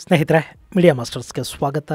ಸ್ನೇಹಿತರೆ, ಮೀಡಿಯಾ ಮಾಸ್ಟರ್ಸ್ಗೆ ಸ್ವಾಗತ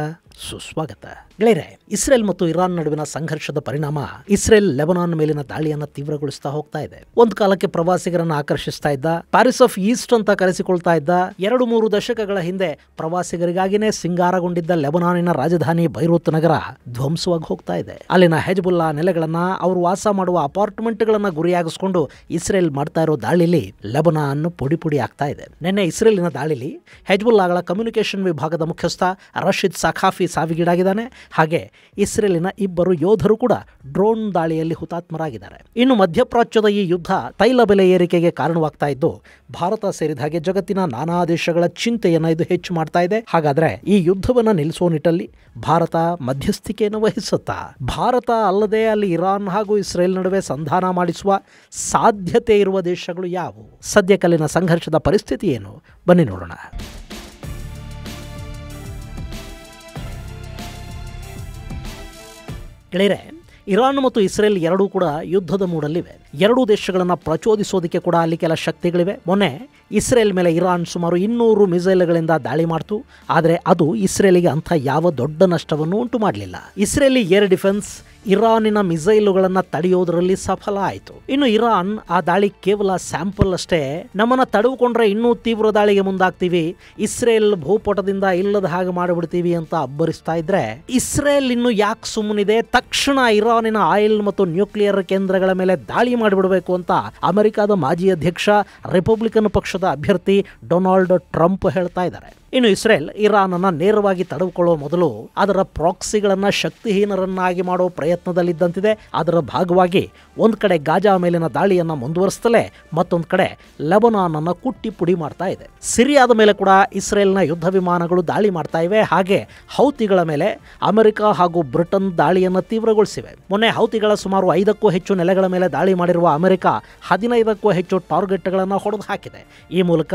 ಸುಸ್ವಾಗತ. ಗೆಳೆಯರೆ, ಇಸ್ರೇಲ್ ಮತ್ತು ಇರಾನ್ ನಡುವಿನ ಸಂಘರ್ಷದ ಪರಿಣಾಮ ಇಸ್ರೇಲ್ ಲೆಬನಾನ್ ಮೇಲಿನ ದಾಳಿಯನ್ನು ತೀವ್ರಗೊಳಿಸ್ತಾ ಹೋಗ್ತಾ ಇದೆ. ಒಂದು ಕಾಲಕ್ಕೆ ಪ್ರವಾಸಿಗರನ್ನು ಆಕರ್ಷಿಸ್ತಾ ಇದ್ದ, ಪ್ಯಾರಿಸ್ ಆಫ್ ಈಸ್ಟ್ ಅಂತ ಕರೆಸಿಕೊಳ್ತಾ ಇದ್ದ, 2-3 ದಶಕಗಳ ಹಿಂದೆ ಪ್ರವಾಸಿಗರಿಗಾಗಿನೇ ಸಿಂಗಾರಗೊಂಡಿದ್ದ ಲೆಬನಾನಿನ ರಾಜಧಾನಿ ಬೈರೂತ್ ನಗರ ಧ್ವಂಸವಾಗಿ ಹೋಗ್ತಾ ಇದೆ. ಅಲ್ಲಿನ ಹೆಜ್ಬುಲ್ಲಾ ನೆಲೆಗಳನ್ನ, ಅವರು ವಾಸ ಮಾಡುವ ಅಪಾರ್ಟ್ಮೆಂಟ್ಗಳನ್ನ ಗುರಿಯಾಗಿಸಿಕೊಂಡು ಇಸ್ರೇಲ್ ಮಾಡ್ತಾ ಇರೋ ದಾಳಿಲಿ ಲೆಬನಾನ್ ಪುಡಿ ಪುಡಿ ಆಗ್ತಾ ಇದೆ. ನಿನ್ನೆ ಇಸ್ರೇಲಿನ ದಾಳಿಲಿ ಹೆಜ್ಬುಲ್ಲಾಗಳ ಕಮ್ಯುನಿಕೇಷನ್ ವಿಭಾಗದ ಮುಖ್ಯಸ್ಥ ರಶೀದ್ ಸಖಾಫಿ ಸಾವಿಗೀಡಾಗಿದ್ದಾನೆ. ಹಾಗೆ ಇಸ್ರೇಲಿನ 2 ಯೋಧರು ಕೂಡ ಡ್ರೋನ್ ದಾಳಿಯಲ್ಲಿ ಹುತಾತ್ಮರಾಗಿದ್ದಾರೆ. ಇನ್ನು ಮಧ್ಯಪ್ರಾಚ್ಯದ ಈ ಯುದ್ಧ ತೈಲ ಬೆಲೆ ಏರಿಕೆಗೆ ಕಾರಣವಾಗ್ತಾ ಇದ್ದು, ಭಾರತ ಸೇರಿದ ಹಾಗೆ ಜಗತ್ತಿನ ನಾನಾ ದೇಶಗಳ ಚಿಂತೆಯನ್ನು ಇದು ಹೆಚ್ಚು ಮಾಡ್ತಾ ಇದೆ. ಹಾಗಾದ್ರೆ ಈ ಯುದ್ಧವನ್ನು ನಿಲ್ಲಿಸುವ ನಿಟ್ಟಲ್ಲಿ ಭಾರತ ಮಧ್ಯಸ್ಥಿಕೆಯನ್ನು ವಹಿಸುತ್ತಾ? ಭಾರತ ಅಲ್ಲದೆ ಅಲ್ಲಿ ಇರಾನ್ ಹಾಗೂ ಇಸ್ರೇಲ್ ನಡುವೆ ಸಂಧಾನ ಮಾಡಿಸುವ ಸಾಧ್ಯತೆ ಇರುವ ದೇಶಗಳು ಯಾವುವು? ಸದ್ಯಕಲ್ಲಿನ ಸಂಘರ್ಷದ ಪರಿಸ್ಥಿತಿ ಏನು? ಬನ್ನಿ ನೋಡೋಣ. ಗೆಳೆಯರೆ, ಇರಾನ್ ಮತ್ತು ಇಸ್ರೇಲ್ ಎರಡೂ ಕೂಡ ಯುದ್ಧದ ಮೂಡಲ್ಲಿವೆ. ಎರಡೂ ದೇಶಗಳನ್ನು ಪ್ರಚೋದಿಸೋದಕ್ಕೆ ಕೂಡ ಅಲ್ಲಿ ಕೆಲ ಶಕ್ತಿಗಳಿವೆ. ಮೊನ್ನೆ ಇಸ್ರೇಲ್ ಮೇಲೆ ಇರಾನ್ ಸುಮಾರು 200 ಮಿಸೈಲ್ಗಳಿಂದ ದಾಳಿ ಮಾಡ್ತು. ಆದರೆ ಅದು ಇಸ್ರೇಲಿಗೆ ಅಂಥ ಯಾವ ದೊಡ್ಡ ನಷ್ಟವನ್ನು ಉಂಟು ಮಾಡಲಿಲ್ಲ. ಇಸ್ರೇಲಿ ಏರ್ ಡಿಫೆನ್ಸ್ ಇರಾನಿನ ಮಿಸೈಲುಗಳನ್ನು ತಡೆಯೋದರಲ್ಲಿ ಸಫಲ ಆಯಿತು. ಇನ್ನು ಇರಾನ್ ಆ ದಾಳಿ ಕೇವಲ ಸ್ಯಾಂಪಲ್ ಅಷ್ಟೇ. ನಮ್ಮನ್ನು ತಡೆದುಕೊಂಡ್ರೆ ಇನ್ನೂ ತೀವ್ರ ದಾಳಿಗೆ ಮುಂದಾಗ್ತೀವಿ, ಇಸ್ರೇಲ್ ಭೂಪಟದಿಂದ ಇಲ್ಲದ ಹಾಗೆ ಮಾಡಿಬಿಡ್ತೀವಿ ಅಂತ ಅಬ್ಬರಿಸ್ತಾ ಇದ್ರೆ, ಇಸ್ರೇಲ್ ಇನ್ನು ಯಾಕೆ ಸುಮ್ಮನಿದೆ? ತಕ್ಷಣ ಇರಾನಿನ ಆಯಿಲ್ ಮತ್ತು ನ್ಯೂಕ್ಲಿಯರ್ ಕೇಂದ್ರಗಳ ಮೇಲೆ ದಾಳಿ ಮಾಡಿಬಿಡಬೇಕು ಅಂತ ಅಮೆರಿಕದ ಮಾಜಿ ಅಧ್ಯಕ್ಷ, ರಿಪಬ್ಲಿಕನ್ ಪಕ್ಷದ ಅಭ್ಯರ್ಥಿ ಡೊನಾಲ್ಡ್ ಟ್ರಂಪ್ ಹೇಳ್ತಾ ಇದ್ದಾರೆ. ಇನ್ನು ಇಸ್ರೇಲ್ ಇರಾನನ್ನು ನೇರವಾಗಿ ತಡೆದುಕೊಳ್ಳುವ ಮೊದಲು ಅದರ ಪ್ರಾಕ್ಸಿಗಳನ್ನು ಶಕ್ತಿಹೀನರನ್ನಾಗಿ ಮಾಡೋ ಪ್ರಯತ್ನದಲ್ಲಿದ್ದಂತಿದೆ. ಅದರ ಭಾಗವಾಗಿ ಒಂದು ಕಡೆ ಗಾಜಾ ಮೇಲಿನ ದಾಳಿಯನ್ನು ಮುಂದುವರಿಸುತ್ತಲೇ ಮತ್ತೊಂದು ಕಡೆ ಲೆಬನಾನನ್ನು ಕುಟ್ಟಿ ಪುಡಿ ಮಾಡ್ತಾ ಇದೆ. ಸಿರಿಯಾದ ಮೇಲೆ ಕೂಡ ಇಸ್ರೇಲ್ನ ಯುದ್ಧ ವಿಮಾನಗಳು ದಾಳಿ ಮಾಡ್ತಾ ಇವೆ. ಹಾಗೆ ಹೌತಿಗಳ ಮೇಲೆ ಅಮೆರಿಕ ಹಾಗೂ ಬ್ರಿಟನ್ ದಾಳಿಯನ್ನು ತೀವ್ರಗೊಳಿಸಿವೆ. ಮೊನ್ನೆ ಹೌತಿಗಳ ಸುಮಾರು 5ಕ್ಕೂ ಹೆಚ್ಚು ನೆಲೆಗಳ ಮೇಲೆ ದಾಳಿ ಮಾಡಿರುವ ಅಮೆರಿಕ 15ಕ್ಕೂ ಹೆಚ್ಚು ಟಾರ್ಗೆಟ್ಗಳನ್ನು ಹೊಡೆದು ಹಾಕಿದೆ. ಈ ಮೂಲಕ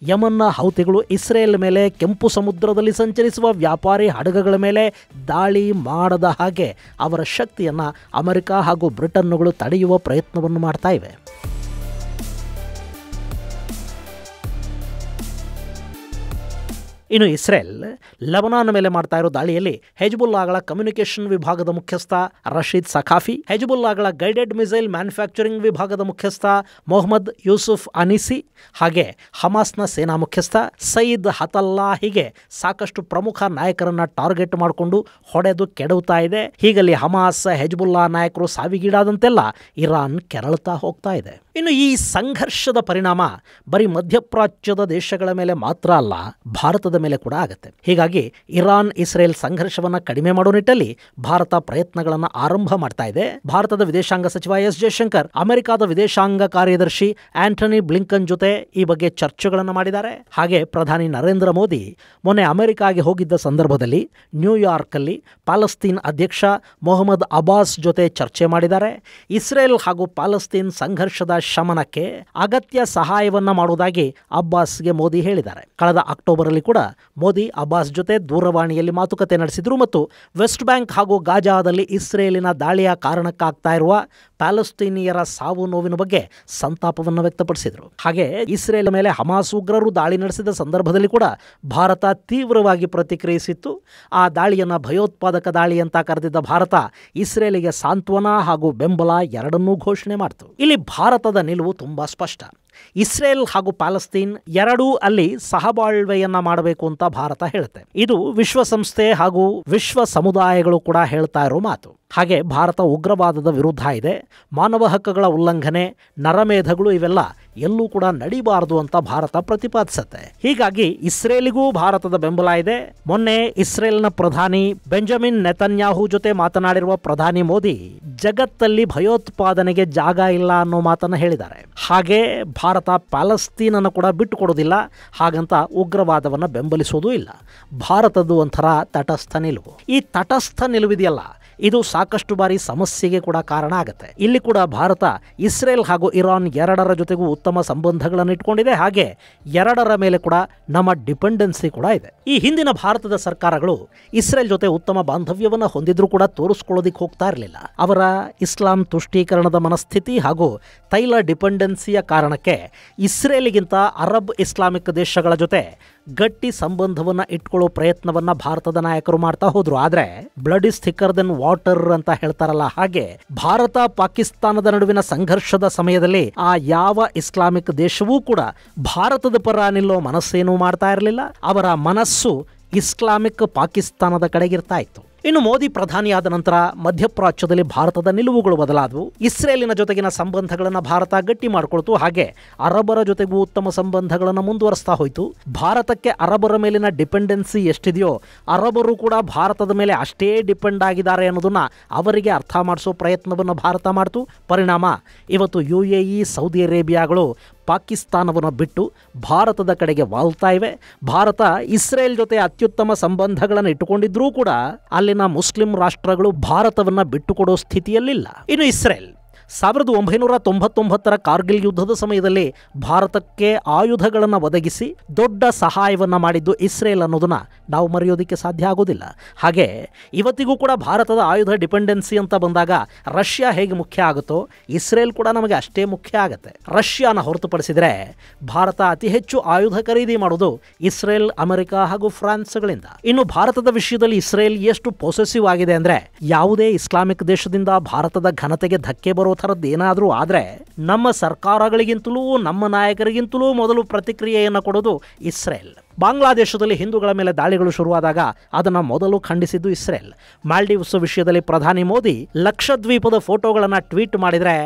ಯಮನ್ನ ಹೌತಿಗಳು ಇಸ್ರೇಲ್ ಮೇಲೆ ಕೆಂಪು ಸಮುದ್ರದಲ್ಲಿ ಸಂಚರಿಸುವ ವ್ಯಾಪಾರಿ ಹಡಗುಗಳ ಮೇಲೆ ದಾಳಿ ಮಾಡದ ಹಾಗೆ ಅವರ ಶಕ್ತಿಯನ್ನು ಅಮೆರಿಕ ಹಾಗೂ ಬ್ರಿಟನ್ನುಗಳು ತಡೆಯುವ ಪ್ರಯತ್ನವನ್ನು ಮಾಡ್ತಾ ಇವೆ. ಇನ್ನು ಇಸ್ರೇಲ್ ಲೆಬನಾನ್ ಮೇಲೆ ಮಾಡ್ತಾ ಇರೋ ದಾಳಿಯಲ್ಲಿ ಹೆಜ್ಬುಲ್ಲಾಗಳ ಕಮ್ಯುನಿಕೇಷನ್ ವಿಭಾಗದ ಮುಖ್ಯಸ್ಥ ರಶೀದ್ ಸಖಾಫಿ, ಹೆಜ್ಬುಲ್ಲಾಗಳ ಗೈಡೆಡ್ ಮಿಸೈಲ್ ಮ್ಯಾನುಫ್ಯಾಕ್ಚರಿಂಗ್ ವಿಭಾಗದ ಮುಖ್ಯಸ್ಥ ಮೊಹಮ್ಮದ್ ಯೂಸುಫ್ ಅನಿಸಿ, ಹಾಗೆ ಹಮಾಸ್ನ ಸೇನಾ ಮುಖ್ಯಸ್ಥ ಸಯೀದ್ ಹತಲ್ಲಾ, ಹೀಗೆ ಸಾಕಷ್ಟು ಪ್ರಮುಖ ನಾಯಕರನ್ನ ಟಾರ್ಗೆಟ್ ಮಾಡಿಕೊಂಡು ಹೊಡೆದು ಕೆಡವುತ್ತಾ ಇದೆ. ಹೀಗಲ್ಲಿ ಹಮಾಸ್, ಹೆಜ್ಬುಲ್ಲಾ ನಾಯಕರು ಸಾವಿಗೀಡಾದಂತೆಲ್ಲ ಇರಾನ್ ಕೆರಳುತ್ತಾ ಹೋಗ್ತಾ ಇದೆ. ಇನ್ನು ಈ ಸಂಘರ್ಷದ ಪರಿಣಾಮ ಬರೀ ಮಧ್ಯಪ್ರಾಚ್ಯದ ದೇಶಗಳ ಮೇಲೆ ಮಾತ್ರ ಅಲ್ಲ, ಭಾರತದ ಮೇಲೆ ಕೂಡ ಆಗುತ್ತೆ. ಹೀಗಾಗಿ ಇರಾನ್ ಇಸ್ರೇಲ್ ಸಂಘರ್ಷವನ್ನು ಕಡಿಮೆ ಮಾಡೋ ನಿಟ್ಟಲ್ಲಿ ಭಾರತ ಪ್ರಯತ್ನಗಳನ್ನು ಆರಂಭ ಮಾಡ್ತಾ ಇದೆ. ಭಾರತದ ವಿದೇಶಾಂಗ ಸಚಿವ ಎಸ್ ಜಯಶಂಕರ್ ಅಮೆರಿಕದ ವಿದೇಶಾಂಗ ಕಾರ್ಯದರ್ಶಿ ಆಂಟನಿ ಬ್ಲಿಂಕನ್ ಜೊತೆ ಈ ಬಗ್ಗೆ ಚರ್ಚೆಗಳನ್ನು ಮಾಡಿದ್ದಾರೆ. ಹಾಗೆ ಪ್ರಧಾನಿ ನರೇಂದ್ರ ಮೋದಿ ಮೊನ್ನೆ ಅಮೆರಿಕಾಗೆ ಹೋಗಿದ್ದ ಸಂದರ್ಭದಲ್ಲಿ ನ್ಯೂಯಾರ್ಕ್ ಅಲ್ಲಿ ಪ್ಯಾಲೆಸ್ತೈನ್ ಅಧ್ಯಕ್ಷ ಮೊಹಮ್ಮದ್ ಅಬ್ಬಾಸ್ ಜೊತೆ ಚರ್ಚೆ ಮಾಡಿದ್ದಾರೆ. ಇಸ್ರೇಲ್ ಹಾಗೂ ಪ್ಯಾಲೆಸ್ತೈನ್ ಸಂಘರ್ಷದ ಶಮನಕ್ಕೆ ಅಗತ್ಯ ಸಹಾಯವನ್ನ ಮಾಡುವುದಾಗಿ ಅಬ್ಬಾಸ್ಗೆ ಮೋದಿ ಹೇಳಿದ್ದಾರೆ. ಕಳೆದ ಅಕ್ಟೋಬರ್ ಅಲ್ಲಿ ಕೂಡ ಮೋದಿ ಅಬ್ಬಾಸ್ ಜೊತೆ ದೂರವಾಣಿಯಲ್ಲಿ ಮಾತುಕತೆ ನಡೆಸಿದ್ರು ಮತ್ತು ವೆಸ್ಟ್ ಬ್ಯಾಂಕ್ ಹಾಗೂ ಗಾಜಾದಲ್ಲಿ ಇಸ್ರೇಲಿನ ದಾಳಿಯ ಕಾರಣಕ್ಕಾಗ್ತಾ ಇರುವ ಪ್ಯಾಲೆಸ್ತೈನಿಯರ ಸಾವು ನೋವಿನ ಬಗ್ಗೆ ಸಂತಾಪವನ್ನು ವ್ಯಕ್ತಪಡಿಸಿದರು. ಹಾಗೆ ಇಸ್ರೇಲ್ ಮೇಲೆ ಹಮಾಸ್ ಉಗ್ರರು ದಾಳಿ ನಡೆಸಿದ ಸಂದರ್ಭದಲ್ಲಿ ಕೂಡ ಭಾರತ ತೀವ್ರವಾಗಿ ಪ್ರತಿಕ್ರಿಯಿಸಿತ್ತು. ಆ ದಾಳಿಯನ್ನು ಭಯೋತ್ಪಾದಕ ದಾಳಿ ಅಂತ ಕರೆದಿದ್ದ ಭಾರತ ಇಸ್ರೇಲಿಗೆ ಸಾಂತ್ವನ ಹಾಗೂ ಬೆಂಬಲ ಎರಡನ್ನೂ ಘೋಷಣೆ ಮಾಡಿತು. ಇಲ್ಲಿ ಭಾರತದ ನಿಲುವು ತುಂಬಾ ಸ್ಪಷ್ಟ. ಇಸ್ರೇಲ್ ಹಾಗೂ ಪ್ಯಾಲೆಸ್ತೈನ್ ಎರಡೂ ಅಲ್ಲಿ ಸಹಬಾಳ್ವೆಯನ್ನ ಮಾಡಬೇಕು ಅಂತ ಭಾರತ ಹೇಳುತ್ತೆ. ಇದು ವಿಶ್ವಸಂಸ್ಥೆ ಹಾಗೂ ವಿಶ್ವ ಸಮುದಾಯಗಳು ಕೂಡ ಹೇಳ್ತಾ ಇರೋ ಮಾತು. ಹಾಗೆ ಭಾರತ ಉಗ್ರವಾದದ ವಿರುದ್ಧ ಇದೆ. ಮಾನವ ಹಕ್ಕುಗಳ ಉಲ್ಲಂಘನೆ, ನರಮೇಧಗಳು ಇವೆಲ್ಲ ಎಲ್ಲೂ ಕೂಡ ನಡೀಬಾರದು ಅಂತ ಭಾರತ ಪ್ರತಿಪಾದಿಸುತ್ತೆ. ಹೀಗಾಗಿ ಇಸ್ರೇಲಿಗೂ ಭಾರತದ ಬೆಂಬಲ ಇದೆ. ಮೊನ್ನೆ ಇಸ್ರೇಲ್ನ ಪ್ರಧಾನಿ ಬೆಂಜಮಿನ್ ನೆತನ್ಯಾಹು ಜೊತೆ ಮಾತನಾಡಿರುವ ಪ್ರಧಾನಿ ಮೋದಿ ಜಗತ್ತಲ್ಲಿ ಭಯೋತ್ಪಾದನೆಗೆ ಜಾಗ ಇಲ್ಲ ಅನ್ನೋ ಮಾತನ್ನ ಹೇಳಿದ್ದಾರೆ. ಹಾಗೆ ಭಾರತ ಪ್ಯಾಲೆಸ್ತೈನನ್ನು ಕೂಡ ಬಿಟ್ಟು ಕೊಡೋದಿಲ್ಲ, ಹಾಗಂತ ಉಗ್ರವಾದವನ್ನು ಬೆಂಬಲಿಸೋದೂ ಇಲ್ಲ. ಭಾರತದ್ದು ಒಂಥರ ತಟಸ್ಥ ನಿಲುವು. ಈ ತಟಸ್ಥ ನಿಲುವಿದೆಯಲ್ಲ, ಇದು ಸಾಕಷ್ಟು ಬಾರಿ ಸಮಸ್ಯೆಗೆ ಕೂಡ ಕಾರಣ ಆಗುತ್ತೆ. ಇಲ್ಲಿ ಕೂಡ ಭಾರತ ಇಸ್ರೇಲ್ ಹಾಗೂ ಇರಾನ್ ಎರಡರ ಜೊತೆಗೂ ಉತ್ತಮ ಸಂಬಂಧಗಳನ್ನು ಇಟ್ಕೊಂಡಿದೆ. ಹಾಗೆ ಎರಡರ ಮೇಲೆ ಕೂಡ ನಮ್ಮ ಡಿಪೆಂಡೆನ್ಸಿ ಕೂಡ ಇದೆ. ಈ ಹಿಂದಿನ ಭಾರತದ ಸರ್ಕಾರಗಳು ಇಸ್ರೇಲ್ ಜೊತೆ ಉತ್ತಮ ಬಾಂಧವ್ಯವನ್ನು ಹೊಂದಿದ್ರೂ ಕೂಡ ತೋರಿಸ್ಕೊಳ್ಳೋದಿಕ್ಕೆ ಹೋಗ್ತಾ ಇರಲಿಲ್ಲ. ಅವರ ಇಸ್ಲಾಂ ತುಷ್ಟೀಕರಣದ ಮನಸ್ಥಿತಿ ಹಾಗೂ ತೈಲ ಡಿಪೆಂಡೆನ್ಸಿಯ ಕಾರಣಕ್ಕೆ ಇಸ್ರೇಲಿಗಿಂತ ಅರಬ್ ಇಸ್ಲಾಮಿಕ್ ದೇಶಗಳ ಜೊತೆ ಗಟ್ಟಿ ಸಂಬಂಧವನ್ನ ಇಟ್ಕೊಳ್ಳೋ ಪ್ರಯತ್ನವನ್ನ ಭಾರತದ ನಾಯಕರು ಮಾಡ್ತಾ ಹೋದ್ರು. ಆದ್ರೆ blood is thicker than water ಅಂತ ಹೇಳ್ತಾರಲ್ಲ, ಹಾಗೆ ಭಾರತ ಪಾಕಿಸ್ತಾನದ ನಡುವಿನ ಸಂಘರ್ಷದ ಸಮಯದಲ್ಲಿ ಆ ಯಾವ ಇಸ್ಲಾಮಿಕ್ ದೇಶವೂ ಕೂಡ ಭಾರತದ ಪರ ನಿಲ್ಲೋ ಮನಸ್ಸೇನೂ ಮಾಡ್ತಾ ಇರಲಿಲ್ಲ. ಅವರ ಮನಸ್ಸು ಇಸ್ಲಾಮಿಕ್ ಪಾಕಿಸ್ತಾನದ ಕಡೆಗಿರ್ತಾ ಇತ್ತು. ಇನ್ನು ಮೋದಿ ಪ್ರಧಾನಿಯಾದ ನಂತರ ಮಧ್ಯಪ್ರಾಚ್ಯದಲ್ಲಿ ಭಾರತದ ನಿಲುವುಗಳು ಬದಲಾದವು. ಇಸ್ರೇಲಿನ ಜೊತೆಗಿನ ಸಂಬಂಧಗಳನ್ನು ಭಾರತ ಗಟ್ಟಿ ಮಾಡಿಕೊಳ್ತು. ಹಾಗೆ ಅರಬರ ಜೊತೆಗೂ ಉತ್ತಮ ಸಂಬಂಧಗಳನ್ನು ಮುಂದುವರಿಸ್ತಾ ಹೋಯಿತು. ಭಾರತಕ್ಕೆ ಅರಬರ ಮೇಲಿನ ಡಿಪೆಂಡೆನ್ಸಿ ಎಷ್ಟಿದೆಯೋ ಅರಬರು ಕೂಡ ಭಾರತದ ಮೇಲೆ ಅಷ್ಟೇ ಡಿಪೆಂಡ್ ಆಗಿದ್ದಾರೆ ಅನ್ನೋದನ್ನ ಅವರಿಗೆ ಅರ್ಥ ಮಾಡಿಸೋ ಪ್ರಯತ್ನವನ್ನು ಭಾರತ ಮಾಡಿತು. ಪರಿಣಾಮ ಇವತ್ತು UAE, ಸೌದಿ ಅರೇಬಿಯಾಗಳು ಪಾಕಿಸ್ತಾನವನ್ನು ಬಿಟ್ಟು ಭಾರತದ ಕಡೆಗೆ ವಾಲ್ತಾ ಇವೆ. ಭಾರತ ಇಸ್ರೇಲ್ ಜೊತೆ ಅತ್ಯುತ್ತಮ ಸಂಬಂಧಗಳನ್ನು ಇಟ್ಟುಕೊಂಡಿದ್ರೂ ಕೂಡ ಅಲ್ಲಿನ ಮುಸ್ಲಿಂ ರಾಷ್ಟ್ರಗಳು ಭಾರತವನ್ನು ಬಿಟ್ಟುಕೊಡೋ ಸ್ಥಿತಿಯಲ್ಲಿಲ್ಲ. ಇನ್ನು ಇಸ್ರೇಲ್ 1999ರ ಕಾರ್ಗಿಲ್ ಯುದ್ಧದ ಸಮಯದಲ್ಲಿ ಭಾರತಕ್ಕೆ ಆಯುಧಗಳನ್ನು ಒದಗಿಸಿ ದೊಡ್ಡ ಸಹಾಯವನ್ನು ಮಾಡಿದ್ದು ಇಸ್ರೇಲ್ ಅನ್ನೋದನ್ನ ನಾವು ಮರೆಯೋದಕ್ಕೆ ಸಾಧ್ಯ ಆಗೋದಿಲ್ಲ. ಹಾಗೆ ಇವತ್ತಿಗೂ ಕೂಡ ಭಾರತದ ಆಯುಧ ಡಿಪೆಂಡೆನ್ಸಿ ಅಂತ ಬಂದಾಗ ರಷ್ಯಾ ಹೇಗೆ ಮುಖ್ಯ ಆಗುತ್ತೋ ಇಸ್ರೇಲ್ ಕೂಡ ನಮಗೆ ಅಷ್ಟೇ ಮುಖ್ಯ ಆಗುತ್ತೆ. ರಷ್ಯಾನ ಹೊರತುಪಡಿಸಿದರೆ ಭಾರತ ಅತಿ ಹೆಚ್ಚು ಆಯುಧ ಖರೀದಿ ಮಾಡೋದು ಇಸ್ರೇಲ್, ಅಮೆರಿಕ ಹಾಗೂ ಫ್ರಾನ್ಸ್ಗಳಿಂದ. ಇನ್ನು ಭಾರತದ ವಿಷಯದಲ್ಲಿ ಇಸ್ರೇಲ್ ಎಷ್ಟು ಪೊಸೆಸಿವ್ ಆಗಿದೆ ಅಂದ್ರೆ ಯಾವುದೇ ಇಸ್ಲಾಮಿಕ್ ದೇಶದಿಂದ ಭಾರತದ ಘನತೆಗೆ ಧಕ್ಕೆ ಬರೋ ಥರದ್ದು ಏನಾದರೂ ಆದರೆ ನಮ್ಮ ಸರ್ಕಾರಗಳಿಗಿಂತಲೂ ನಮ್ಮ ನಾಯಕರಿಗಿಂತಲೂ ಮೊದಲು ಪ್ರತಿಕ್ರಿಯೆಯನ್ನು ಕೊಡೋದು ಇಸ್ರೇಲ್. ಬಾಂಗ್ಲಾದೇಶದಲ್ಲಿ ಹಿಂದೂಗಳ ಮೇಲೆ ದಾಳಿಗಳು ಶುರುವಾದಾಗ ಅದನ್ನು ಮೊದಲು ಖಂಡಿಸಿದ್ದು ಇಸ್ರೇಲ್. ಮಾಲ್ಡೀವ್ಸ್ ವಿಷಯದಲ್ಲಿ ಪ್ರಧಾನಿ ಮೋದಿ ಲಕ್ಷದ್ವೀಪದ ಫೋಟೋಗಳನ್ನು ಟ್ವೀಟ್ ಮಾಡಿದರೆ,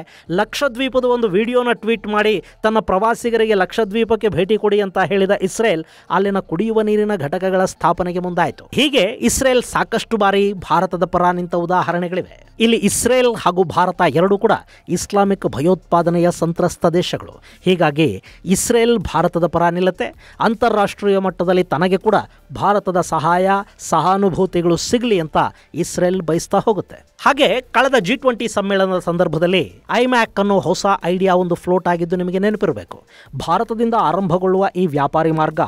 ಲಕ್ಷದ್ವೀಪದ ಒಂದು ವಿಡಿಯೋನ ಟ್ವೀಟ್ ಮಾಡಿ ತನ್ನ ಪ್ರವಾಸಿಗರಿಗೆ ಲಕ್ಷದ್ವೀಪಕ್ಕೆ ಭೇಟಿ ಕೊಡಿ ಅಂತ ಹೇಳಿದ ಇಸ್ರೇಲ್ ಅಲ್ಲಿನ ಕುಡಿಯುವ ನೀರಿನ ಘಟಕಗಳ ಸ್ಥಾಪನೆಗೆ ಮುಂದಾಯಿತು. ಹೀಗೆ ಇಸ್ರೇಲ್ ಸಾಕಷ್ಟು ಬಾರಿ ಭಾರತದ ಪರ ನಿಂತ ಉದಾಹರಣೆಗಳಿವೆ. ಇಲ್ಲಿ ಇಸ್ರೇಲ್ ಹಾಗೂ ಭಾರತ ಎರಡೂ ಕೂಡ ಇಸ್ಲಾಮಿಕ್ ಭಯೋತ್ಪಾದನೆಯ ಸಂತ್ರಸ್ತ ದೇಶಗಳು. ಹೀಗಾಗಿ ಇಸ್ರೇಲ್ ಭಾರತದ ಪರ ನಿಲ್ಲುತ್ತೆ. ಅಂತಾರಾಷ್ಟ್ರೀಯ ಮಟ್ಟದಲ್ಲಿ ತನಗೆ ಕೂಡ ಭಾರತದ ಸಹಾಯ, ಸಹಾನುಭೂತಿಗಳು ಸಿಗಲಿ ಅಂತ ಇಸ್ರೇಲ್ ಬಯಸ್ತಾ ಹೋಗುತ್ತೆ. ಹಾಗೆ ಕಳೆದ G20 ಸಮ್ಮೇಳನದ ಸಂದರ್ಭದಲ್ಲಿ ಐಮ್ಯಾಕ್ ಅನ್ನೋ ಹೊಸ ಐಡಿಯಾ ಒಂದು ಫ್ಲೋಟ್ ಆಗಿದ್ದು ನಿಮಗೆ ನೆನಪಿರಬೇಕು. ಭಾರತದಿಂದ ಆರಂಭಗೊಳ್ಳುವ ಈ ವ್ಯಾಪಾರಿ ಮಾರ್ಗ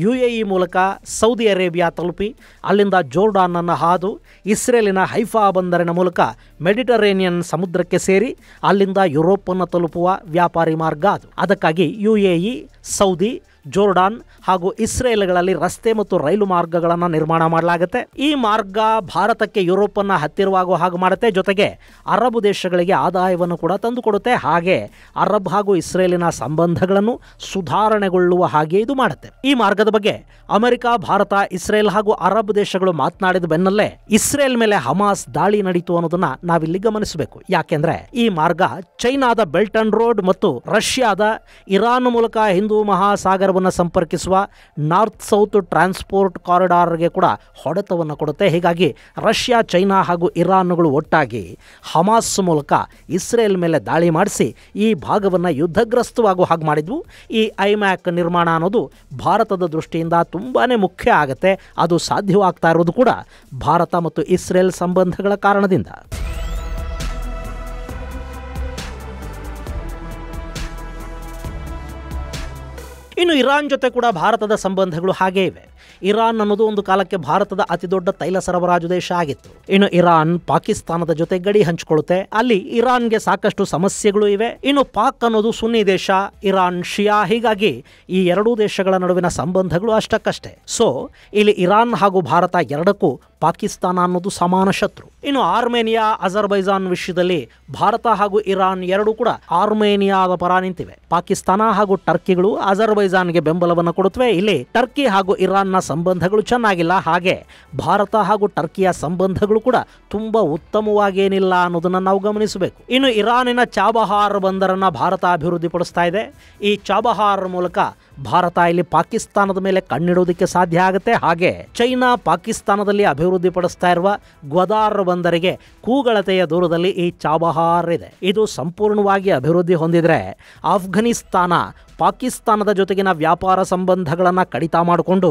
UAE ಮೂಲಕ ಸೌದಿ ಅರೇಬಿಯಾ ತಲುಪಿ ಅಲ್ಲಿಂದ ಜೋರ್ಡಾನ್ ಅನ್ನು ಹಾದು ಇಸ್ರೇಲಿನ ಹೈಫಾ ಬಂದರಿನ ಮೂಲಕ ಮೆಡಿಟರೇನಿಯನ್ ಸಮುದ್ರಕ್ಕೆ ಸೇರಿ ಅಲ್ಲಿಂದ ಯುರೋಪನ್ನು ತಲುಪುವ ವ್ಯಾಪಾರಿ ಮಾರ್ಗ ಅದು. ಅದಕ್ಕಾಗಿ UAE, ಸೌದಿ, ಜೋರ್ಡಾನ್ ಹಾಗೂ ಇಸ್ರೇಲ್ಗಳಲ್ಲಿ ರಸ್ತೆ ಮತ್ತು ರೈಲು ಮಾರ್ಗಗಳನ್ನು ನಿರ್ಮಾಣ ಮಾಡಲಾಗುತ್ತೆ. ಈ ಮಾರ್ಗ ಭಾರತಕ್ಕೆ ಯುರೋಪನ್ನು ಹತ್ತಿರವಾಗುವ ಹಾಗೆ ಮಾಡುತ್ತೆ. ಜೊತೆಗೆ ಅರಬ್ ದೇಶಗಳಿಗೆ ಆದಾಯವನ್ನು ಕೂಡ ತಂದುಕೊಡುತ್ತೆ. ಹಾಗೆ ಅರಬ್ ಹಾಗೂ ಇಸ್ರೇಲಿನ ಸಂಬಂಧಗಳನ್ನು ಸುಧಾರಣೆಗೊಳ್ಳುವ ಹಾಗೆ ಇದು ಮಾಡುತ್ತೆ. ಈ ಮಾರ್ಗದ ಬಗ್ಗೆ ಅಮೆರಿಕ, ಭಾರತ, ಇಸ್ರೇಲ್ ಹಾಗೂ ಅರಬ್ ದೇಶಗಳು ಮಾತನಾಡಿದ ಬೆನ್ನಲ್ಲೇ ಇಸ್ರೇಲ್ ಮೇಲೆ ಹಮಾಸ್ ದಾಳಿ ನಡೀತು ಅನ್ನೋದನ್ನ ನಾವಿಲ್ಲಿ ಗಮನಿಸಬೇಕು. ಯಾಕೆಂದ್ರೆ ಈ ಮಾರ್ಗ ಚೈನಾದ ಬೆಲ್ಟ್ ಅಂಡ್ ರೋಡ್ ಮತ್ತು ರಷ್ಯಾದ ಇರಾನ್ ಮೂಲಕ ಹಿಂದೂ ಮಹಾಸಾಗರವನ್ನು ಸಂಪರ್ಕಿಸುವ ನಾರ್ತ್ ಸೌತ್ ಟ್ರಾನ್ಸ್ಪೋರ್ಟ್ ಕಾರಿಡಾರ್ಗೆ ಕೂಡ ಹೊಡೆತವನ್ನು ಕೊಡುತ್ತೆ. ಹೀಗಾಗಿ ರಷ್ಯಾ, ಚೈನಾ ಹಾಗೂ ಇರಾನ್ಗಳು ಒಟ್ಟಾಗಿ ಹಮಾಸ್ ಮೂಲಕ ಇಸ್ರೇಲ್ ಮೇಲೆ ದಾಳಿ ಮಾಡಿಸಿ ಈ ಭಾಗವನ್ನು ಯುದ್ಧಗ್ರಸ್ತವಾಗುವ ಹಾಗೆ ಮಾಡಿದ್ವು. ಈ ಐಮ್ಯಾಕ್ ನಿರ್ಮಾಣ ಅನ್ನೋದು ಭಾರತದ ದೃಷ್ಟಿಯಿಂದ ತುಂಬಾನೇ ಮುಖ್ಯ ಆಗುತ್ತೆ. ಅದು ಸಾಧ್ಯವಾಗ್ತಾ ಇರೋದು ಕೂಡ ಭಾರತ ಮತ್ತು ಇಸ್ರೇಲ್ ಸಂಬಂಧಗಳ ಕಾರಣದಿಂದ. ಇನ್ನು ಇರಾನ್ ಜೊತೆ ಕೂಡ ಭಾರತದ ಸಂಬಂಧಗಳು ಹಾಗೇ ಇವೆ. ಇರಾನ್ ಅನ್ನೋದು ಒಂದು ಕಾಲಕ್ಕೆ ಭಾರತದ ಅತಿದೊಡ್ಡ ತೈಲ ಸರಬರಾಜು ದೇಶ ಆಗಿತ್ತು. ಇನ್ನು ಇರಾನ್ ಪಾಕಿಸ್ತಾನದ ಜೊತೆ ಗಡಿ ಹಂಚಿಕೊಳ್ಳುತ್ತೆ. ಅಲ್ಲಿ ಇರಾನ್ಗೆ ಸಾಕಷ್ಟು ಸಮಸ್ಯೆಗಳು ಇವೆ. ಇನ್ನು ಪಾಕ್ ಅನ್ನೋದು ಸುನ್ನಿ ದೇಶ, ಇರಾನ್ ಶಿಯಾ. ಹೀಗಾಗಿ ಈ ಎರಡೂ ದೇಶಗಳ ನಡುವಿನ ಸಂಬಂಧಗಳು ಅಷ್ಟಕ್ಕಷ್ಟೇ. ಸೊ ಇಲ್ಲಿ ಇರಾನ್ ಹಾಗೂ ಭಾರತ ಎರಡಕ್ಕೂ ಪಾಕಿಸ್ತಾನ ಅನ್ನೋದು ಸಮಾನ ಶತ್ರು. ಇನ್ನು ಆರ್ಮೇನಿಯಾ, ಅಜರ್ಬೈಜಾನ್ ವಿಷಯದಲ್ಲಿ ಭಾರತ ಹಾಗೂ ಇರಾನ್ ಎರಡೂ ಕೂಡ ಆರ್ಮೇನಿಯಾದ ಪರ ನಿಂತಿವೆ. ಪಾಕಿಸ್ತಾನ ಹಾಗೂ ಟರ್ಕಿಗಳು ಅಜರ್ಬೈಜಾನ್ಗೆ ಬೆಂಬಲವನ್ನು ಕೊಡುತ್ತವೆ. ಇಲ್ಲಿ ಟರ್ಕಿ ಹಾಗೂ ಇರಾನ್ನ ಸಂಬಂಧಗಳು ಚೆನ್ನಾಗಿಲ್ಲ. ಹಾಗೆ ಭಾರತ ಹಾಗೂ ಟರ್ಕಿಯ ಸಂಬಂಧಗಳು ಕೂಡ ತುಂಬಾ ಉತ್ತಮವಾಗೇನಿಲ್ಲ ಅನ್ನೋದನ್ನ ನಾವು ಗಮನಿಸಬೇಕು. ಇನ್ನು ಇರಾನಿನ ಚಾಬಹಾರ್ ಬಂದರನ್ನ ಭಾರತ ಅಭಿವೃದ್ಧಿಪಡಿಸ್ತಾ ಇದೆ. ಈ ಚಾಬಹಾರ್ ಮೂಲಕ ಭಾರತ ಇಲ್ಲಿ ಪಾಕಿಸ್ತಾನದ ಮೇಲೆ ಕಣ್ಣಿಡೋದಕ್ಕೆ ಸಾಧ್ಯ ಆಗುತ್ತೆ. ಹಾಗೆ ಚೈನಾ ಪಾಕಿಸ್ತಾನದಲ್ಲಿ ಅಭಿವೃದ್ಧಿಪಡಿಸ್ತಾ ಇರುವ ಗ್ವದಾರ್ ಬಂದರಿಗೆ ಕೂಗಳತೆಯ ದೂರದಲ್ಲಿ ಈ ಚಾಬಹಾರ್ ಇದೆ. ಇದು ಸಂಪೂರ್ಣವಾಗಿ ಅಭಿವೃದ್ಧಿ ಹೊಂದಿದ್ರೆ ಆಫ್ಘನಿಸ್ತಾನ ಪಾಕಿಸ್ತಾನದ ಜೊತೆಗಿನ ವ್ಯಾಪಾರ ಸಂಬಂಧಗಳನ್ನು ಕಡಿತ ಮಾಡಿಕೊಂಡು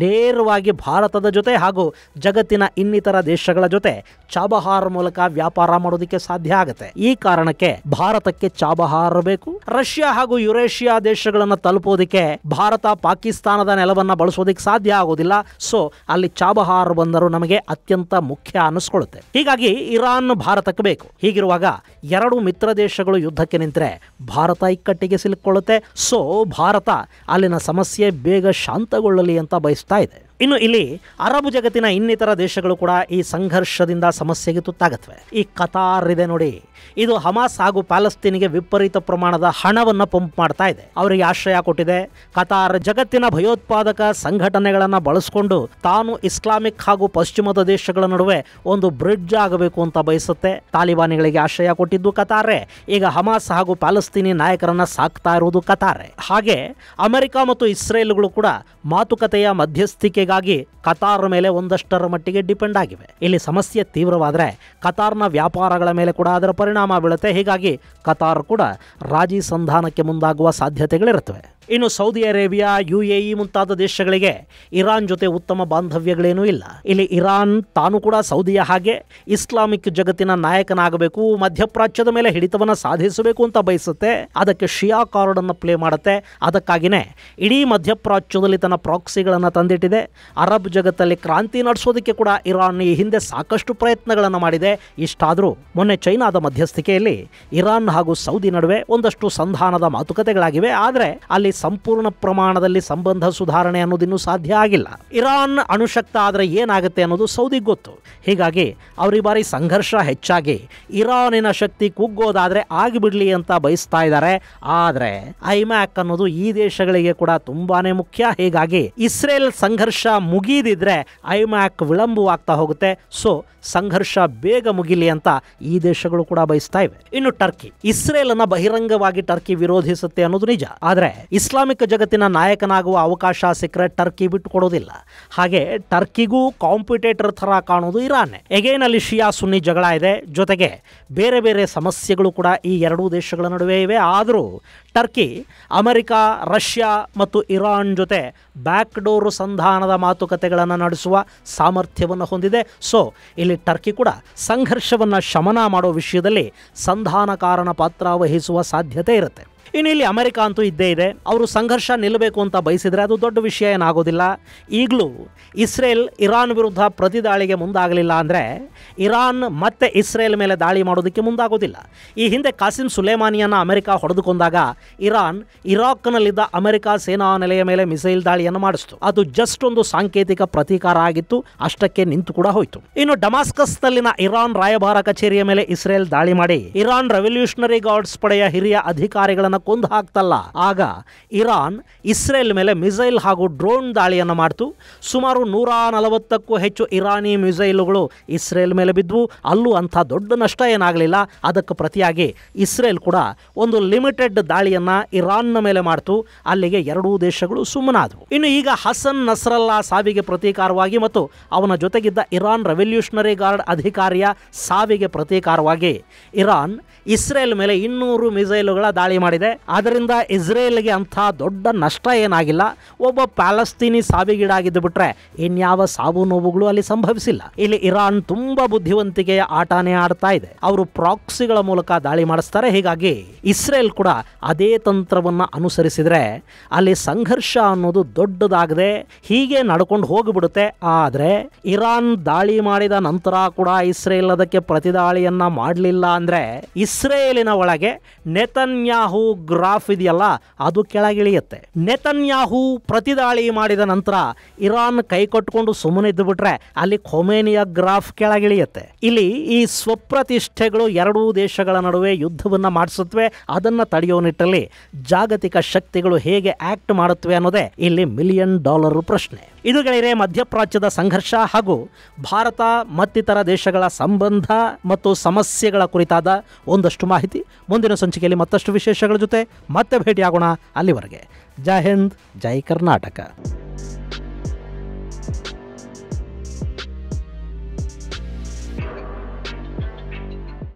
ನೇರವಾಗಿ ಭಾರತದ ಜೊತೆ ಹಾಗೂ ಜಗತ್ತಿನ ಇನ್ನಿತರ ದೇಶಗಳ ಜೊತೆ ಚಾಬಹಾರ್ ಮೂಲಕ ವ್ಯಾಪಾರ ಮಾಡೋದಕ್ಕೆ ಸಾಧ್ಯ ಆಗುತ್ತೆ. ಈ ಕಾರಣಕ್ಕೆ ಭಾರತಕ್ಕೆ ಚಾಬಹಾರ್ ಬೇಕು. ರಷ್ಯಾ ಹಾಗೂ ಯುರೇಷಿಯಾ ದೇಶಗಳನ್ನು ತಲುಪೋದಕ್ಕೆ ಭಾರತ ಪಾಕಿಸ್ತಾನದ ನೆಲವನ್ನ ಬಳಸೋದಿಕ್ಕೆ ಸಾಧ್ಯ ಆಗೋದಿಲ್ಲ. ಸೊ ಅಲ್ಲಿ ಚಾಬಹಾರ್ ಬಂದರು ನಮಗೆ ಅತ್ಯಂತ ಮುಖ್ಯ ಅನ್ನಿಸ್ಕೊಳ್ಳುತ್ತೆ. ಹೀಗಾಗಿ ಇರಾನ್ ಭಾರತಕ್ಕೆ ಬೇಕು. ಹೀಗಿರುವಾಗ ಎರಡು ಮಿತ್ರ ದೇಶಗಳು ಯುದ್ಧಕ್ಕೆ ನಿಂತರೆ ಭಾರತ ಇಕ್ಕಟ್ಟಿಗೆ ಸಿಲುಕೊಳ್ಳುತ್ತೆ. ಸೊ ಭಾರತ ಅಲ್ಲಿನ ಸಮಸ್ಯೆ ಬೇಗ ಶಾಂತಗೊಳ್ಳಲಿ ಅಂತ ಬಯಸ್ತಾ ಇದೆ. ಇನ್ನು ಇಲ್ಲಿ ಅರಬ್ ಜಗತ್ತಿನ ಇನ್ನಿತರ ದೇಶಗಳು ಕೂಡ ಈ ಸಂಘರ್ಷದಿಂದ ಸಮಸ್ಯೆಗೆ ತುತ್ತಾಗತ್ವೆ. ಈ ಕತಾರ್ ಇದೆ ನೋಡಿ, ಇದು ಹಮಾಸ್ ಹಾಗೂ ಪ್ಯಾಲೆಸ್ತೇನಿಗೆ ವಿಪರೀತ ಪ್ರಮಾಣದ ಹಣವನ್ನು ಪಂಪ್ ಮಾಡ್ತಾ ಇದೆ, ಅವರಿಗೆ ಆಶ್ರಯ ಕೊಟ್ಟಿದೆ. ಕತಾರ್ ಜಗತ್ತಿನ ಭಯೋತ್ಪಾದಕ ಸಂಘಟನೆಗಳನ್ನು ಬಳಸಿಕೊಂಡು ತಾನು ಇಸ್ಲಾಮಿಕ್ ಹಾಗೂ ಪಶ್ಚಿಮದ ದೇಶಗಳ ನಡುವೆ ಒಂದು ಬ್ರಿಡ್ಜ್ ಆಗಬೇಕು ಅಂತ ಬಯಸುತ್ತೆ. ತಾಲಿಬಾನಿಗಳಿಗೆ ಆಶ್ರಯ ಕೊಟ್ಟಿದ್ದು ಕತಾರೇ, ಈಗ ಹಮಾಸ್ ಹಾಗೂ ಪ್ಯಾಲೆಸ್ತೀನಿ ನಾಯಕರನ್ನ ಸಾಕ್ತಾ ಇರುವುದು ಕತಾರೇ. ಹಾಗೆ ಅಮೆರಿಕ ಮತ್ತು ಇಸ್ರೇಲ್ಗಳು ಕೂಡ ಮಾತುಕತೆಯ ಮಧ್ಯಸ್ಥಿಕೆಗಾಗಿ ಕತಾರ್ ಮೇಲೆ ಒಂದಷ್ಟರ ಮಟ್ಟಿಗೆ ಡಿಪೆಂಡ್ ಆಗಿವೆ. ಇಲ್ಲಿ ಸಮಸ್ಯೆ ತೀವ್ರವಾದರೆ ಕತಾರ್ನ ವ್ಯಾಪಾರಗಳ ಮೇಲೆ ಕೂಡ ಅದರ ಪರಿಣಾಮ ಬೀಳುತ್ತೆ. ಹೀಗಾಗಿ ಕತಾರ್ ಕೂಡ ರಾಜಿ ಸಂಧಾನಕ್ಕೆ ಮುಂದಾಗುವ ಸಾಧ್ಯತೆಗಳಿರುತ್ತವೆ. ಇನ್ನು ಸೌದಿ ಅರೇಬಿಯಾ, UAE ಮುಂತಾದ ದೇಶಗಳಿಗೆ ಇರಾನ್ ಜೊತೆ ಉತ್ತಮ ಬಾಂಧವ್ಯಗಳೇನೂ ಇಲ್ಲ. ಇಲ್ಲಿ ಇರಾನ್ ತಾನು ಕೂಡ ಸೌದಿಯ ಹಾಗೆ ಇಸ್ಲಾಮಿಕ್ ಜಗತ್ತಿನ ನಾಯಕನಾಗಬೇಕು, ಮಧ್ಯಪ್ರಾಚ್ಯದ ಮೇಲೆ ಹಿಡಿತವನ್ನು ಸಾಧಿಸಬೇಕು ಅಂತ ಬಯಸುತ್ತೆ. ಅದಕ್ಕೆ ಶಿಯಾ ಕಾರ್ಡ್ ಅನ್ನು ಪ್ಲೇ ಮಾಡುತ್ತೆ. ಅದಕ್ಕಾಗಿಯೇ ಇಡೀ ಮಧ್ಯಪ್ರಾಚ್ಯದಲ್ಲಿ ತನ್ನ ಪ್ರಾಕ್ಸಿಗಳನ್ನು ತಂದಿಟ್ಟಿದೆ. ಅರಬ್ ಜಗತ್ತಲ್ಲಿ ಕ್ರಾಂತಿ ನಡೆಸೋದಕ್ಕೆ ಕೂಡ ಇರಾನ್ ಈ ಹಿಂದೆ ಸಾಕಷ್ಟು ಪ್ರಯತ್ನಗಳನ್ನು ಮಾಡಿದೆ. ಇಷ್ಟಾದರೂ ಮೊನ್ನೆ ಚೈನಾದ ಮಧ್ಯಸ್ಥಿಕೆಯಲ್ಲಿ ಇರಾನ್ ಹಾಗೂ ಸೌದಿ ನಡುವೆ ಒಂದಷ್ಟು ಸಂಧಾನದ ಮಾತುಕತೆಗಳಾಗಿವೆ. ಆದರೆ ಅಲ್ಲಿ ಸಂಪೂರ್ಣ ಪ್ರಮಾಣದಲ್ಲಿ ಸಂಬಂಧ ಸುಧಾರಣೆ ಅನ್ನೋದಿನ್ನೂ ಸಾಧ್ಯ ಆಗಿಲ್ಲ. ಇರಾನ್ ಅಣುಶಕ್ತ ಆದರೆ ಏನಾಗುತ್ತೆ ಅನ್ನೋದು ಸೌದಿಗೆ ಗೊತ್ತು. ಹೀಗಾಗಿ ಅವ್ರ ಈ ಬಾರಿ ಸಂಘರ್ಷ ಹೆಚ್ಚಾಗಿ ಇರಾನಿನ ಶಕ್ತಿ ಕುಗ್ಗೋದಾದ್ರೆ ಆಗಿಬಿಡ್ಲಿ ಅಂತ ಬಯಸ್ತಾ ಇದ್ದಾರೆ. ಆದರೆ ಐಮ್ಯಾಕ್ ಅನ್ನೋದು ಈ ದೇಶಗಳಿಗೆ ಕೂಡ ತುಂಬಾನೇ ಮುಖ್ಯ. ಹೀಗಾಗಿ ಇಸ್ರೇಲ್ ಸಂಘರ್ಷ ಮುಗಿದಿದ್ರೆ ಐಮ್ಯಾಕ್ ವಿಳಂಬವಾಗ್ತಾ ಹೋಗುತ್ತೆ. ಸೊ ಸಂಘರ್ಷ ಬೇಗ ಮುಗಿಲಿ ಅಂತ ಈ ದೇಶಗಳು ಕೂಡ ಬಯಸ್ತಾ ಇವೆ. ಇನ್ನು ಟರ್ಕಿ, ಇಸ್ರೇಲ್ ಅನ್ನ ಬಹಿರಂಗವಾಗಿ ಟರ್ಕಿ ವಿರೋಧಿಸುತ್ತೆ ಅನ್ನೋದು ನಿಜ. ಆದರೆ ಇಸ್ಲಾಮಿಕ್ ಜಗತ್ತಿನ ನಾಯಕನಾಗುವ ಅವಕಾಶ ಸಿಕ್ಕರೆ ಟರ್ಕಿ ಬಿಟ್ಟುಕೊಡೋದಿಲ್ಲ. ಹಾಗೆ ಟರ್ಕಿಗೂ ಕಾಂಪಿಟೇಟರ್ ಥರ ಕಾಣೋದು ಇರಾನ್. ಎಗೇನ್ ಅಲ್ಲಿ ಶಿಯಾ ಸುನ್ನಿ ಜಗಳ ಇದೆ. ಜೊತೆಗೆ ಬೇರೆ ಬೇರೆ ಸಮಸ್ಯೆಗಳು ಕೂಡ ಈ ಎರಡೂ ದೇಶಗಳ ನಡುವೆ ಇವೆ. ಆದರೂ ಟರ್ಕಿ ಅಮೆರಿಕ, ರಷ್ಯಾ ಮತ್ತು ಇರಾನ್ ಜೊತೆ ಬ್ಯಾಕ್ ಡೋರ್ ಸಂಧಾನದ ಮಾತುಕತೆಗಳನ್ನು ನಡೆಸುವ ಸಾಮರ್ಥ್ಯವನ್ನು ಹೊಂದಿದೆ. ಸೊ ಇಲ್ಲಿ ಟರ್ಕಿ ಕೂಡ ಸಂಘರ್ಷವನ್ನು ಶಮನ ಮಾಡೋ ವಿಷಯದಲ್ಲಿ ಸಂಧಾನಕಾರನ ಪಾತ್ರ ವಹಿಸುವ ಸಾಧ್ಯತೆ ಇರುತ್ತೆ. ಇನ್ನು ಇಲ್ಲಿ ಅಮೆರಿಕ ಅಂತೂ ಇದ್ದೇ ಇದೆ. ಅವರು ಸಂಘರ್ಷ ನಿಲ್ಲಬೇಕು ಅಂತ ಬಯಸಿದರೆ ಅದು ದೊಡ್ಡ ವಿಷಯ ಏನಾಗೋದಿಲ್ಲ. ಈಗಲೂ ಇಸ್ರೇಲ್ ಇರಾನ್ ವಿರುದ್ಧ ಪ್ರತಿದಾಳಿಗೆ ಮುಂದಾಗಲಿಲ್ಲ ಅಂದರೆ ಇರಾನ್ ಮತ್ತೆ ಇಸ್ರೇಲ್ ಮೇಲೆ ದಾಳಿ ಮಾಡೋದಕ್ಕೆ ಮುಂದಾಗೋದಿಲ್ಲ. ಈ ಹಿಂದೆ ಕಾಸಿಂ ಸುಲೇಮಾನಿಯನ್ನು ಅಮೆರಿಕ ಹೊಡೆದುಕೊಂಡಾಗ ಇರಾನ್ ಇರಾಕ್ನಲ್ಲಿದ್ದ ಅಮೆರಿಕ ಸೇನಾ ನೆಲೆಯ ಮೇಲೆ ಮಿಸೈಲ್ ದಾಳಿಯನ್ನು ಮಾಡಿಸ್ತು. ಅದು ಜಸ್ಟ್ ಒಂದು ಸಾಂಕೇತಿಕ ಪ್ರತೀಕಾರ ಆಗಿತ್ತು, ಅಷ್ಟಕ್ಕೆ ನಿಂತು ಕೂಡ ಹೋಯಿತು. ಇನ್ನು ಡಮಾಸ್ಕಸ್ನಲ್ಲಿನ ಇರಾನ್ ರಾಯಭಾರ ಕಚೇರಿಯ ಮೇಲೆ ಇಸ್ರೇಲ್ ದಾಳಿ ಮಾಡಿ ಇರಾನ್ ರೆವಲ್ಯೂಷನರಿ ಗಾರ್ಡ್ಸ್ ಪಡೆಯ ಹಿರಿಯ ಅಧಿಕಾರಿಗಳನ್ನು ಕೊಂದು ಹಾಕ್ತಲ್ಲ, ಆಗ ಇರಾನ್ ಇಸ್ರೇಲ್ ಮೇಲೆ ಮಿಸೈಲ್ ಹಾಗೂ ಡ್ರೋನ್ ದಾಳಿಯನ್ನು ಮಾಡಿತು. ಸುಮಾರು 140ಕ್ಕೂ ಹೆಚ್ಚು ಇರಾನಿ ಮಿಸೈಲುಗಳು ಇಸ್ರೇಲ್ ಮೇಲೆ ಬಿದ್ವು. ಅಲ್ಲೂ ಅಂಥ ದೊಡ್ಡ ನಷ್ಟ ಏನಾಗಲಿಲ್ಲ. ಅದಕ್ಕೆ ಪ್ರತಿಯಾಗಿ ಇಸ್ರೇಲ್ ಕೂಡ ಒಂದು ಲಿಮಿಟೆಡ್ ದಾಳಿಯನ್ನು ಇರಾನ್ನ ಮೇಲೆ ಮಾಡಿತು. ಅಲ್ಲಿಗೆ ಎರಡೂ ದೇಶಗಳು ಸುಮ್ಮನಾದವು. ಇನ್ನು ಈಗ ಹಸನ್ ನಸ್ರಲ್ಲಾ ಸಾವಿಗೆ ಪ್ರತೀಕಾರವಾಗಿ ಮತ್ತು ಅವನ ಜೊತೆಗಿದ್ದ ಇರಾನ್ ರೆವಲ್ಯೂಷನರಿ ಗಾರ್ಡ್ ಅಧಿಕಾರಿಯ ಸಾವಿಗೆ ಪ್ರತೀಕಾರವಾಗಿ ಇರಾನ್ ಇಸ್ರೇಲ್ ಮೇಲೆ 200 ಮಿಸೈಲುಗಳ ದಾಳಿ ಮಾಡಿದೆ. ಆದ್ದರಿಂದ ಇಸ್ರೇಲ್ಗೆ ಅಂಥ ದೊಡ್ಡ ನಷ್ಟ ಏನಾಗಿಲ್ಲ. ಒಬ್ಬ ಪ್ಯಾಲೆಸ್ತೀನಿ ಸಾವಿಗೀಡಾಗಿದ್ದು ಬಿಟ್ರೆ ಇನ್ಯಾವ ಸಾವು ನೋವುಗಳು ಅಲ್ಲಿ ಸಂಭವಿಸಿಲ್ಲ. ಇಲ್ಲಿ ಇರಾನ್ ತುಂಬಾ ಬುದ್ಧಿವಂತಿಕೆಯ ಆಟನೇ ಆಡ್ತಾ ಇದೆ. ಅವರು ಪ್ರಾಕ್ಸಿಗಳ ಮೂಲಕ ದಾಳಿ ಮಾಡಿಸ್ತಾರೆ. ಹೀಗಾಗಿ ಇಸ್ರೇಲ್ ಕೂಡ ಅದೇ ತಂತ್ರವನ್ನು ಅನುಸರಿಸಿದ್ರೆ ಅಲ್ಲಿ ಸಂಘರ್ಷ ಅನ್ನೋದು ದೊಡ್ಡದಾಗದೆ ಹೀಗೆ ನಡ್ಕೊಂಡು ಹೋಗಿಬಿಡುತ್ತೆ. ಆದರೆ ಇರಾನ್ ದಾಳಿ ಮಾಡಿದ ನಂತರ ಕೂಡ ಇಸ್ರೇಲ್ ಅದಕ್ಕೆ ಪ್ರತಿದಾಳಿಯನ್ನ ಮಾಡಲಿಲ್ಲ ಅಂದ್ರೆ ಇಸ್ರೇಲಿನ ಒಳಗೆ ನೆತನ್ಯಾಹು ಗ್ರಾಫ್ ಇದೆಯಲ್ಲ ಅದು ಕೆಳಗಿಳಿಯುತ್ತೆ. ನೆತನ್ಯಾಹು ಪ್ರತಿದಾಳಿ ಮಾಡಿದ ನಂತರ ಇರಾನ್ ಕೈ ಕಟ್ಕೊಂಡು ಸುಮ್ಮನೆ ಇದ್ದು ಬಿಟ್ರೆ ಅಲ್ಲಿ ಖೊಮೇನಿಯ ಗ್ರಾಫ್ ಕೆಳಗಿಳಿಯುತ್ತೆ. ಇಲ್ಲಿ ಈ ಸ್ವಪ್ರತಿಷ್ಠೆಗಳು ಎರಡೂ ದೇಶಗಳ ನಡುವೆ ಯುದ್ಧವನ್ನ ಮಾಡಿಸುತ್ತವೆ. ಅದನ್ನ ತಡೆಯೋ ನಿಟ್ಟಲ್ಲಿ ಜಾಗತಿಕ ಶಕ್ತಿಗಳು ಹೇಗೆ ಆಕ್ಟ್ ಮಾಡುತ್ತವೆ ಅನ್ನೋದೇ ಇಲ್ಲಿ $1 ಮಿಲಿಯನ್ ಪ್ರಶ್ನೆ. ಇದು ಗೆಳೆಯರೆ ಮಧ್ಯಪ್ರಾಚ್ಯದ ಸಂಘರ್ಷ ಹಾಗೂ ಭಾರತ ಮತ್ತಿತರ ದೇಶಗಳ ಸಂಬಂಧ ಮತ್ತು ಸಮಸ್ಯೆಗಳ ಕುರಿತಾದ ಒಂದಷ್ಟು ಮಾಹಿತಿ. ಮುಂದಿನ ಸಂಚಿಕೆಯಲ್ಲಿ ಮತ್ತಷ್ಟು ವಿಶೇಷಗಳ ಜೊತೆ ಮತ್ತೆ ಭೇಟಿಯಾಗೋಣ. ಅಲ್ಲಿವರೆಗೆ ಜೈ ಹಿಂದ್, ಜೈ ಕರ್ನಾಟಕ.